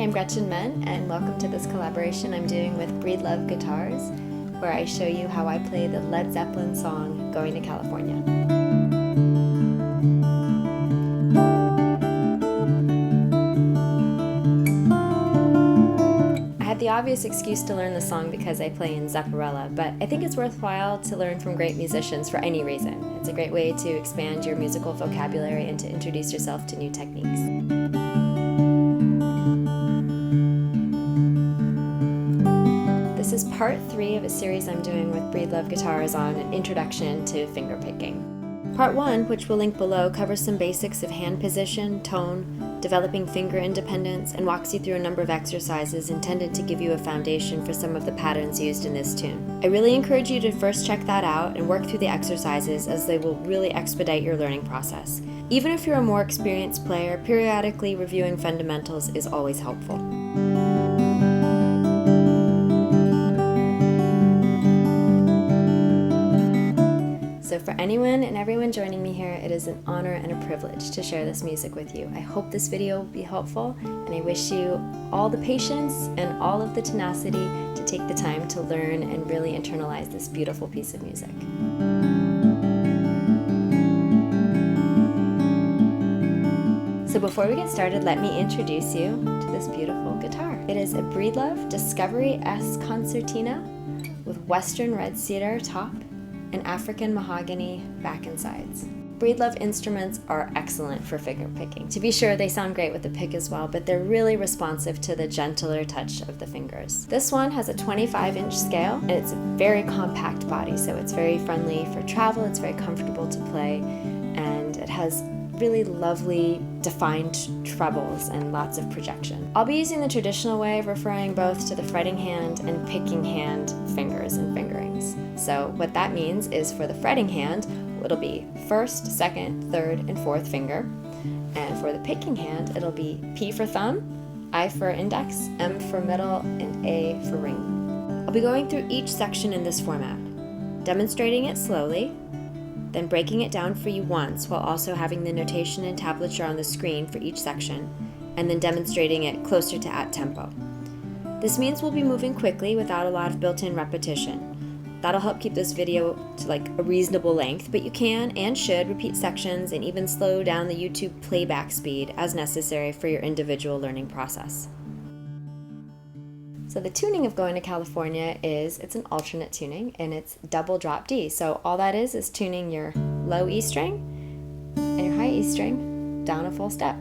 I'm Gretchen Men, and welcome to this collaboration I'm doing with Breedlove Guitars, where I show you how I play the Led Zeppelin song, Going to California. I had the obvious excuse to learn the song because I play in Zeppelin, but I think it's worthwhile to learn from great musicians for any reason. It's a great way to expand your musical vocabulary and to introduce yourself to new techniques. This is part 3 of a series I'm doing with Breedlove Guitars on an introduction to fingerpicking. Part 1, which we'll link below, covers some basics of hand position, tone, developing finger independence, and walks you through a number of exercises intended to give you a foundation for some of the patterns used in this tune. I really encourage you to first check that out and work through the exercises, as they will really expedite your learning process. Even if you're a more experienced player, periodically reviewing fundamentals is always helpful. So for anyone and everyone joining me here, it is an honor and a privilege to share this music with you. I hope this video will be helpful, and I wish you all the patience and all of the tenacity to take the time to learn and really internalize this beautiful piece of music. So before we get started, let me introduce you to this beautiful guitar. It is a Breedlove Discovery S Concertina with Western red cedar top and African mahogany back and sides. Breedlove instruments are excellent for finger picking. To be sure, they sound great with the pick as well, but they're really responsive to the gentler touch of the fingers. This one has a 25-inch scale, and it's a very compact body, so it's very friendly for travel, it's very comfortable to play, and it has really lovely defined trebles and lots of projection. I'll be using the traditional way of referring both to the fretting hand and picking hand fingers and fingerings. So what that means is, for the fretting hand, it'll be first, second, third, and fourth finger. And for the picking hand, it'll be P for thumb, I for index, M for middle, and A for ring. I'll be going through each section in this format, demonstrating it slowly, then breaking it down for you once while also having the notation and tablature on the screen for each section, and then demonstrating it closer to at tempo. This means we'll be moving quickly without a lot of built-in repetition. That'll help keep this video to a reasonable length, but you can and should repeat sections and even slow down the YouTube playback speed as necessary for your individual learning process. So the tuning of Going to California it's an alternate tuning, and it's double drop D. So all that is tuning your low E string and your high E string down a full step.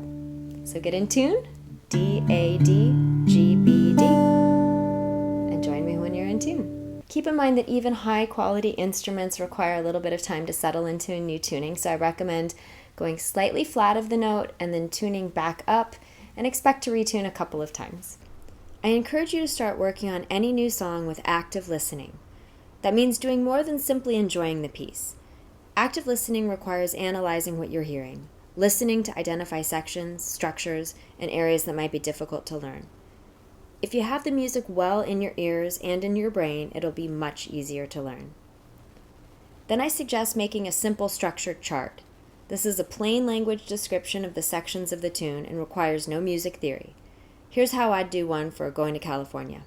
So get in tune, D, A, D, G, B, D, and join me when you're in tune. Keep in mind that even high quality instruments require a little bit of time to settle into a new tuning, so I recommend going slightly flat of the note and then tuning back up, and expect to retune a couple of times. I encourage you to start working on any new song with active listening. That means doing more than simply enjoying the piece. Active listening requires analyzing what you're hearing, listening to identify sections, structures, and areas that might be difficult to learn. If you have the music well in your ears and in your brain, it'll be much easier to learn. Then I suggest making a simple structured chart. This is a plain language description of the sections of the tune and requires no music theory. Here's how I'd do one for Going to California.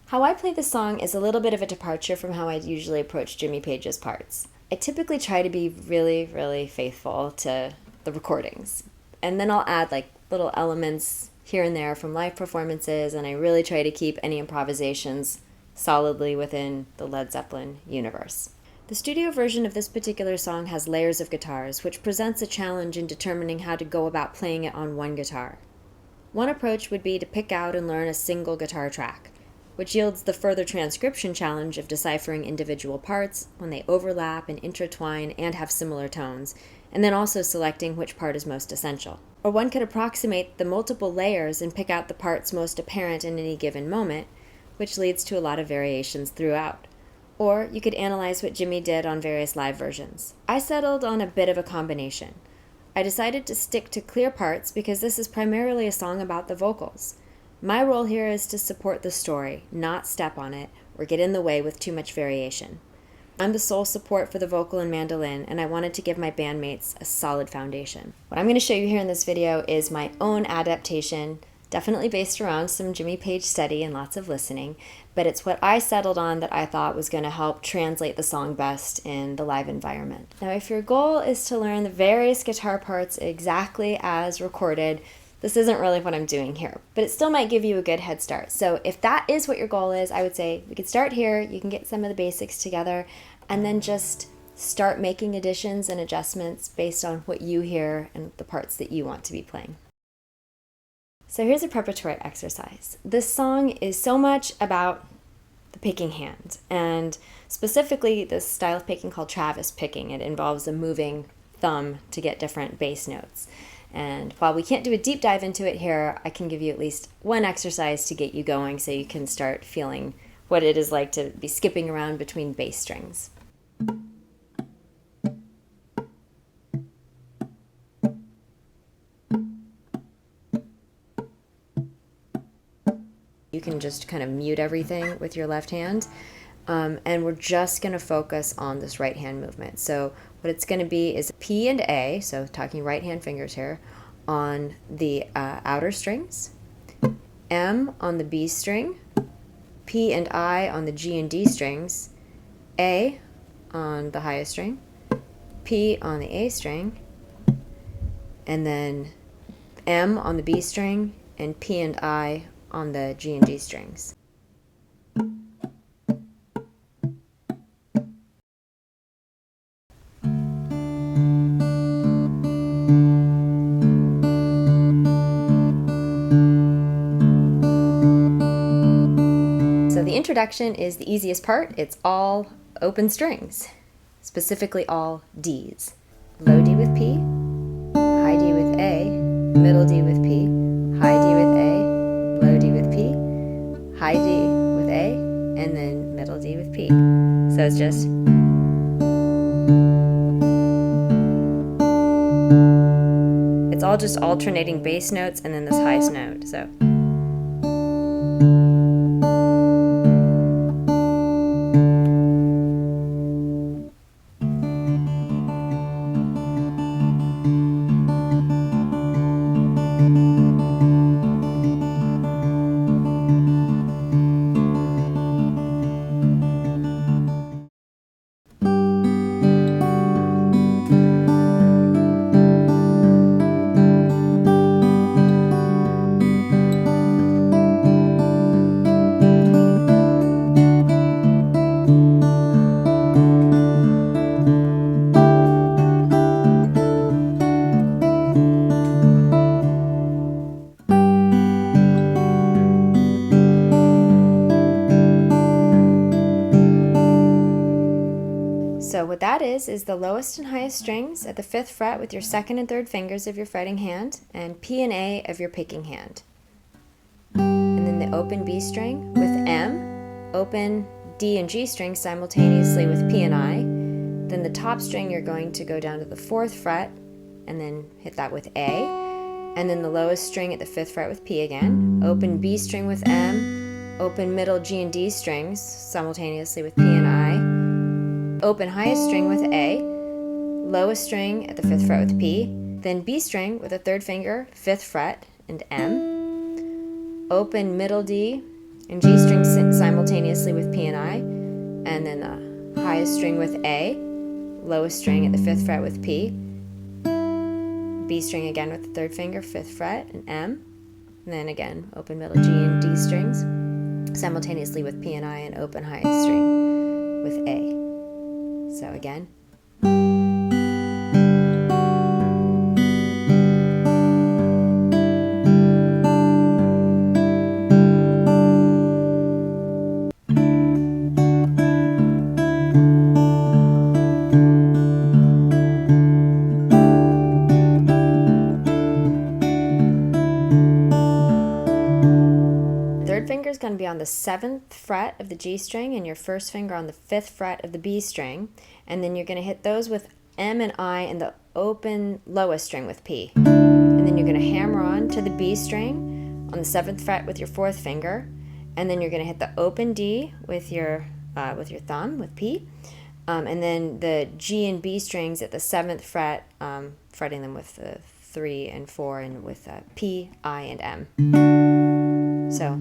How I play the song is a little bit of a departure from how I usually approach Jimmy Page's parts. I typically try to be really, really faithful to the recordings, and then I'll add little elements here and there from live performances, and I really try to keep any improvisations solidly within the Led Zeppelin universe. The studio version of this particular song has layers of guitars, which presents a challenge in determining how to go about playing it on one guitar. One approach would be to pick out and learn a single guitar track, which yields the further transcription challenge of deciphering individual parts when they overlap and intertwine and have similar tones, and then also selecting which part is most essential. Or one could approximate the multiple layers and pick out the parts most apparent in any given moment, which leads to a lot of variations throughout. Or you could analyze what Jimmy did on various live versions. I settled on a bit of a combination. I decided to stick to clear parts because this is primarily a song about the vocals. My role here is to support the story, not step on it or get in the way with too much variation. I'm the sole support for the vocal and mandolin, and I wanted to give my bandmates a solid foundation. What I'm going to show you here in this video is my own adaptation, definitely based around some Jimmy Page study and lots of listening, but it's what I settled on that I thought was going to help translate the song best in the live environment. Now, if your goal is to learn the various guitar parts exactly as recorded, this isn't really what I'm doing here, but it still might give you a good head start. So if that is what your goal is, I would say we could start here, you can get some of the basics together, and then just start making additions and adjustments based on what you hear and the parts that you want to be playing. So here's a preparatory exercise. This song is so much about the picking hand, and specifically this style of picking called Travis picking. It involves a moving thumb to get different bass notes. And while we can't do a deep dive into it here, I can give you at least one exercise to get you going so you can start feeling what it is like to be skipping around between bass strings. You can just kind of mute everything with your left hand, and we're just going to focus on this right hand movement. So what it's going to be is P and A, so talking right hand fingers here, on the outer strings, M on the B string, P and I on the G and D strings, A on the highest string, P on the A string, and then M on the B string, and P and I on the G and G strings. So the introduction is the easiest part. It's all open strings, specifically all Ds. Low D with P, high D with A, middle D with P, high D with A, low D with P, high D with A, and then middle D with P. So it's just it's all just alternating bass notes and then this highest note. So So what that is the lowest and highest strings at the 5th fret with your 2nd and 3rd fingers of your fretting hand, and P and A of your picking hand. And then the open B string with M, open D and G strings simultaneously with P and I. Then the top string you're going to go down to the 4th fret and then hit that with A. And then the lowest string at the 5th fret with P again, open B string with M, open middle G and D strings simultaneously with P and I. Open highest string with A, lowest string at the 5th fret with P, then B string with a 3rd finger, 5th fret, and M. Open middle D and G strings simultaneously with P and I, and then the highest string with A, lowest string at the 5th fret with P, B string again with the 3rd finger, 5th fret, and M, and then again open middle G and D strings simultaneously with P and I, and open highest string with A. So again. Third finger is going to be on the 7th fret of the G string and your first finger on the 5th fret of the B string, and then you're going to hit those with M and I and the open lowest string with P. And then you're going to hammer on to the B string on the 7th fret with your 4th finger, and then you're going to hit the open D with your thumb with P, And then the G and B strings at the 7th fret, fretting them with the 3 and 4 and with P, I, and M. So,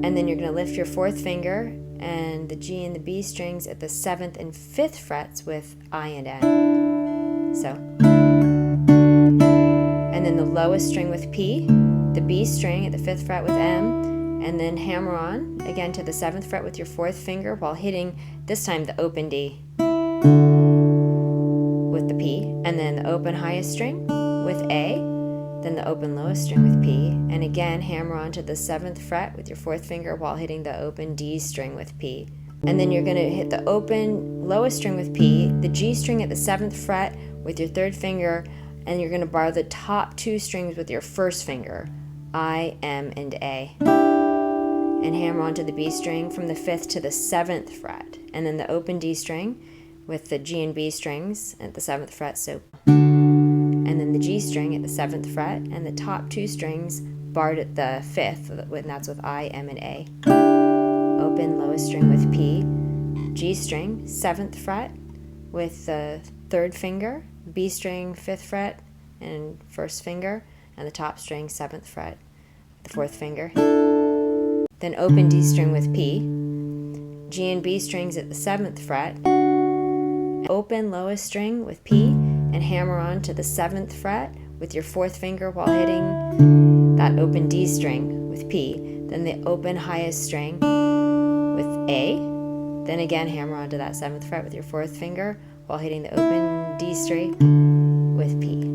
and then you're going to lift your 4th finger and the G and the B strings at the 7th and 5th frets with I and M. So, and then the lowest string with P, the B string at the 5th fret with M, and then hammer on again to the 7th fret with your 4th finger while hitting this time the open D with the P, and then the open highest string with A, then the open lowest string with P, and again hammer on to the 7th fret with your 4th finger while hitting the open D string with P. And then you're going to hit the open lowest string with P, the G string at the 7th fret with your 3rd finger, and you're going to bar the top 2 strings with your 1st finger, I, M, and A. And hammer onto the B string from the 5th to the 7th fret, and then the open D string with the G and B strings at the 7th fret, so, and then the G string at the 7th fret, and the top 2 strings barred at the 5th, and that's with I, M, and A. Open lowest string with P, G string 7th fret with the 3rd finger, B string 5th fret and 1st finger, and the top string 7th fret, the 4th finger. Then open D string with P, G and B strings at the 7th fret, open lowest string with P, and hammer on to the 7th fret with your 4th finger while hitting that open D string with P, then the open highest string with A, then again hammer on to that 7th fret with your 4th finger while hitting the open D string with P.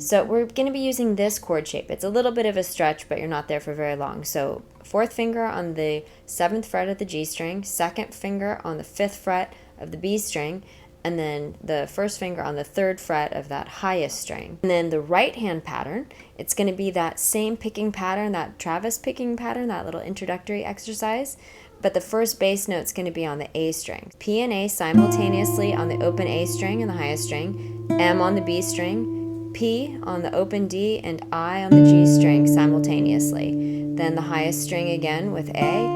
So we're going to be using this chord shape. It's a little bit of a stretch, but you're not there for very long. So 4th finger on the 7th fret of the G string, 2nd finger on the 5th fret of the B string, and then the 1st finger on the 3rd fret of that highest string. And then the right hand pattern, it's going to be that same picking pattern, that Travis picking pattern, that little introductory exercise, but the first bass note's going to be on the A string. P and A simultaneously on the open A string and the highest string, M on the B string, P on the open D, and I on the G string simultaneously. Then the highest string again with A,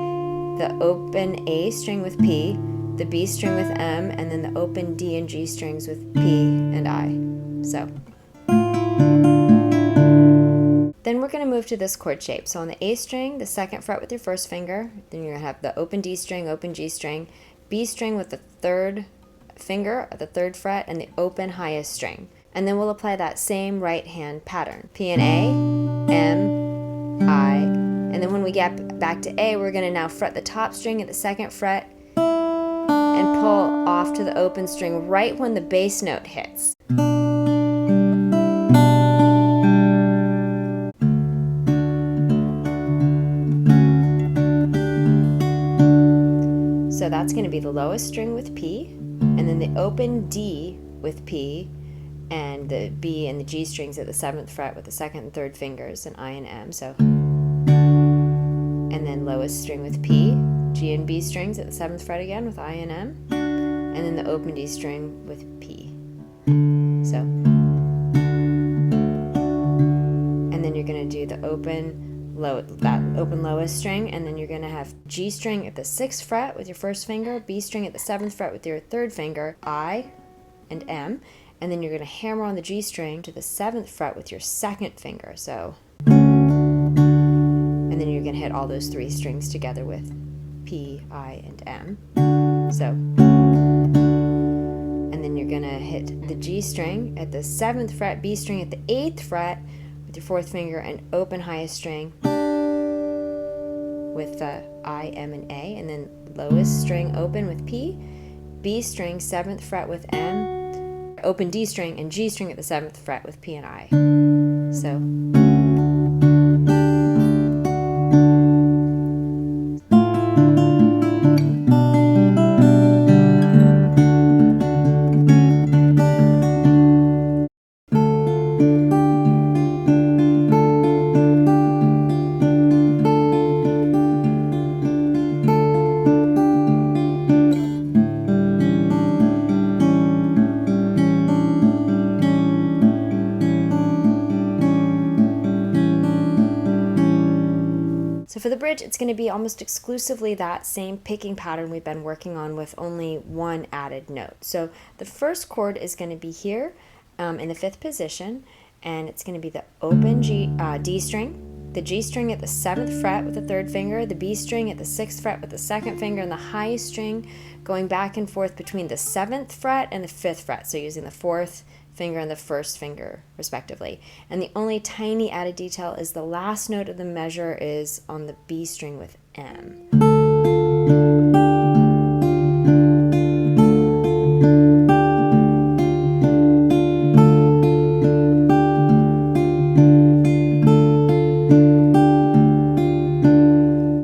the open A string with P, the B string with M, and then the open D and G strings with P and I. So then we're going to move to this chord shape. So on the A string, the 2nd fret with your 1st finger, then you're going to have the open D string, open G string, B string with the 3rd finger at the 3rd fret, and the open highest string. And then we'll apply that same right hand pattern. P and A, M, I, and then when we get back to A, we're going to now fret the top string at the 2nd fret and pull off to the open string right when the bass note hits. So that's going to be the lowest string with P, and then the open D with P, and the B and the G strings at the 7th fret with the 2nd and 3rd fingers, and I and M. So, and then lowest string with P, G and B strings at the 7th fret again with I and M, and then the open D string with P. So, and then you're going to do the open lowest string, and then you're going to have G string at the 6th fret with your 1st finger, B string at the 7th fret with your 3rd finger, I and M. And then you're going to hammer on the G string to the 7th fret with your 2nd finger. So, and then you're going to hit all those 3 strings together with P, I, and M. So, and then you're going to hit the G string at the 7th fret, B string at the 8th fret with your 4th finger, and open highest string with the I, M, and A. And then lowest string open with P, B string 7th fret with M, open D string, and G string at the 7th fret with P and I. So, it's going to be almost exclusively that same picking pattern we've been working on with only one added note. So the first chord is going to be here in the 5th position, and it's going to be the open D string, the G string at the 7th fret with the 3rd finger, the B string at the 6th fret with the 2nd finger, and the highest string going back and forth between the 7th fret and the 5th fret, so using the 4th finger and the 1st finger respectively. And the only tiny added detail is the last note of the measure is on the B string with M.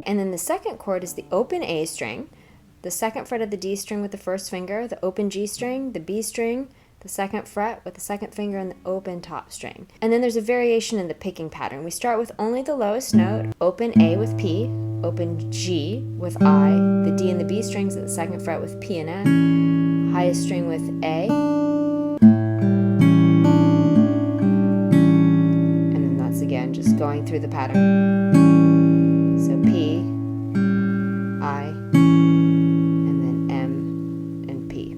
And then the second chord is the open A string, the 2nd fret of the D string with the 1st finger, the open G string, the B string, the 2nd fret with the 2nd finger, and the open top string. And then there's a variation in the picking pattern. We start with only the lowest note, open A with P, open G with I, the D and the B strings at the 2nd fret with P and N, highest string with A, and then that's again just going through the pattern. So P, I, and then M and P.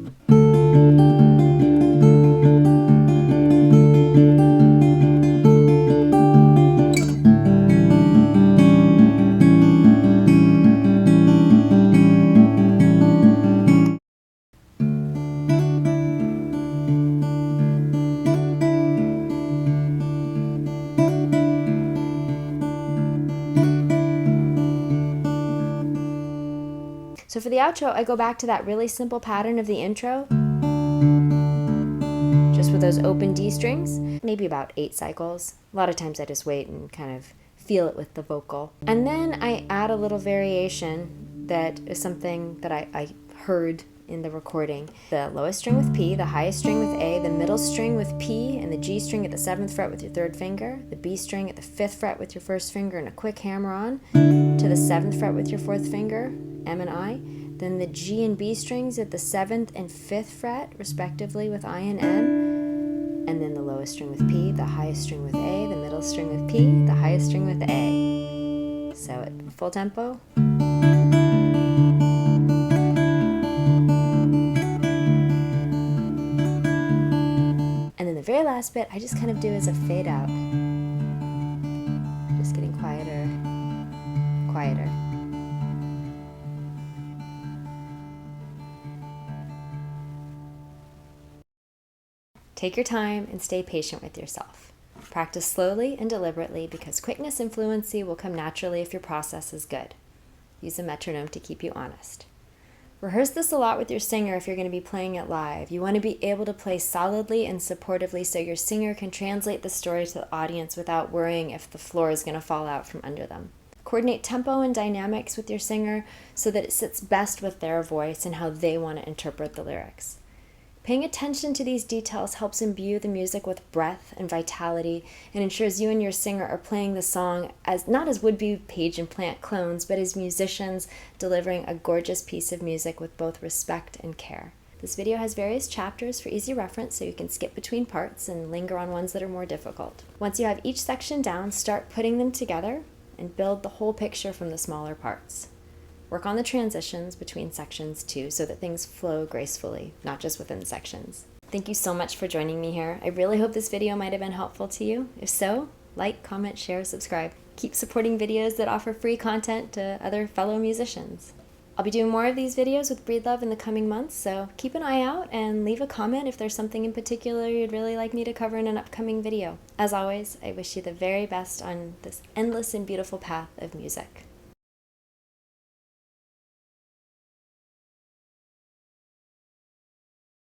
So for the outro, I go back to that really simple pattern of the intro, just with those open D strings, maybe about 8 cycles. A lot of times I just wait and kind of feel it with the vocal. And then I add a little variation that is something that I heard in the recording. The lowest string with P, the highest string with A, the middle string with P, and the G string at the 7th fret with your 3rd finger, the B string at the 5th fret with your 1st finger, and a quick hammer on to the 7th fret with your 4th finger, M and I, then the G and B strings at the 7th and 5th fret, respectively, with I and M, and then the lowest string with P, the highest string with A, the middle string with P, the highest string with A. So at full tempo. And then the very last bit, I just kind of do as a fade out. Just getting quieter, quieter. Take your time and stay patient with yourself. Practice slowly and deliberately because quickness and fluency will come naturally if your process is good. Use a metronome to keep you honest. Rehearse this a lot with your singer if you're going to be playing it live. You want to be able to play solidly and supportively so your singer can translate the story to the audience without worrying if the floor is going to fall out from under them. Coordinate tempo and dynamics with your singer so that it sits best with their voice and how they want to interpret the lyrics. Paying attention to these details helps imbue the music with breath and vitality and ensures you and your singer are playing the song as not as would-be Page and Plant clones, but as musicians delivering a gorgeous piece of music with both respect and care. This video has various chapters for easy reference so you can skip between parts and linger on ones that are more difficult. Once you have each section down, start putting them together and build the whole picture from the smaller parts. Work on the transitions between sections too so that things flow gracefully, not just within sections. Thank you so much for joining me here. I really hope this video might have been helpful to you. If so, like, comment, share, subscribe. Keep supporting videos that offer free content to other fellow musicians. I'll be doing more of these videos with Breed Love in the coming months, so keep an eye out and leave a comment if there's something in particular you'd really like me to cover in an upcoming video. As always, I wish you the very best on this endless and beautiful path of music.